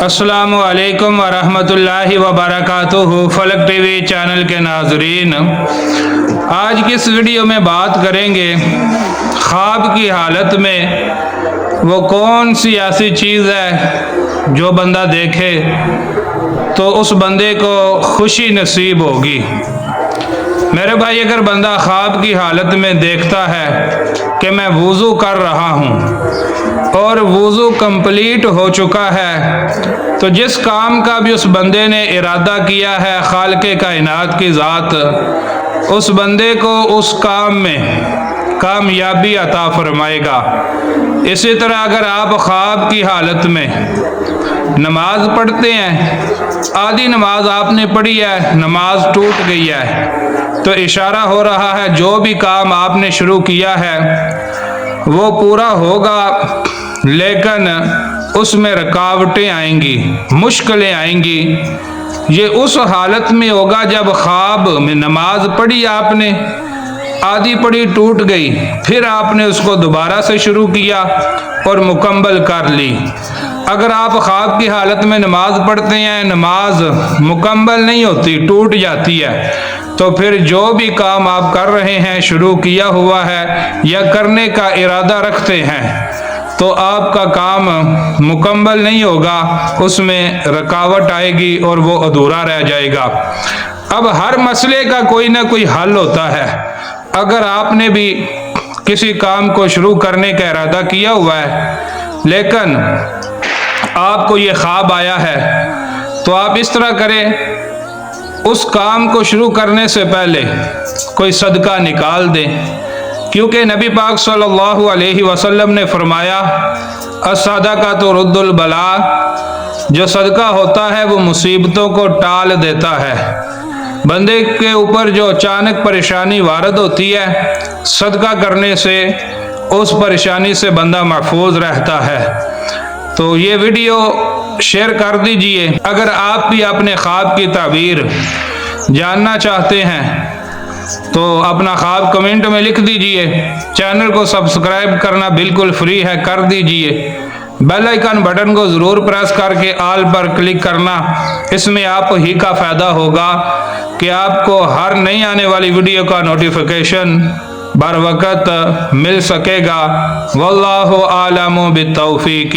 السلام علیکم ورحمۃ اللہ وبرکاتہ۔ فلک ٹی وی چینل کے ناظرین، آج کی اس ویڈیو میں بات کریں گے خواب کی حالت میں وہ کون سی ایسی چیز ہے جو بندہ دیکھے تو اس بندے کو خوشی نصیب ہوگی۔ میرے بھائی، اگر بندہ خواب کی حالت میں دیکھتا ہے کہ میں وضو کر رہا ہوں اور وضو کمپلیٹ ہو چکا ہے، تو جس کام کا بھی اس بندے نے ارادہ کیا ہے خالق کائنات کی ذات اس بندے کو اس کام میں کامیابی عطا فرمائے گا۔ اسی طرح اگر آپ خواب کی حالت میں نماز پڑھتے ہیں، آدھی نماز آپ نے پڑھی ہے، نماز ٹوٹ گئی ہے، تو اشارہ ہو رہا ہے جو بھی کام آپ نے شروع کیا ہے وہ پورا ہوگا، لیکن اس میں رکاوٹیں آئیں گی، مشکلیں آئیں گی۔ یہ اس حالت میں ہوگا جب خواب میں نماز پڑھی آپ نے، آدھی پڑھی ٹوٹ گئی، پھر آپ نے اس کو دوبارہ سے شروع کیا اور مکمل کر لی۔ اگر آپ خواب کی حالت میں نماز پڑھتے ہیں، نماز مکمل نہیں ہوتی، ٹوٹ جاتی ہے، تو پھر جو بھی کام آپ کر رہے ہیں، شروع کیا ہوا ہے یا کرنے کا ارادہ رکھتے ہیں، تو آپ کا کام مکمل نہیں ہوگا، اس میں رکاوٹ آئے گی اور وہ ادھورا رہ جائے گا۔ اب ہر مسئلے کا کوئی نہ کوئی حل ہوتا ہے۔ اگر آپ نے بھی کسی کام کو شروع کرنے کا ارادہ کیا ہوا ہے لیکن آپ کو یہ خواب آیا ہے، تو آپ اس طرح کریں، اس کام کو شروع کرنے سے پہلے کوئی صدقہ نکال دیں، کیونکہ نبی پاک صلی اللہ علیہ وسلم نے فرمایا الصدقۃ ترد البلاء، جو صدقہ ہوتا ہے وہ مصیبتوں کو ٹال دیتا ہے۔ بندے کے اوپر جو اچانک پریشانی وارد ہوتی ہے، صدقہ کرنے سے اس پریشانی سے بندہ محفوظ رہتا ہے۔ تو یہ ویڈیو شیئر کر دیجئے۔ اگر آپ بھی اپنے خواب کی تعبیر جاننا چاہتے ہیں تو اپنا خواب کمنٹ میں لکھ دیجئے۔ چینل کو سبسکرائب کرنا بالکل فری ہے، کر دیجئے۔ بیل آئیکن بٹن کو ضرور پریس کر کے آل پر کلک کرنا، اس میں آپ ہی کا فائدہ ہوگا کہ آپ کو ہر نئی آنے والی ویڈیو کا نوٹیفیکیشن بر وقت مل سکے گا۔ واللہ اعلم بالتوفیق۔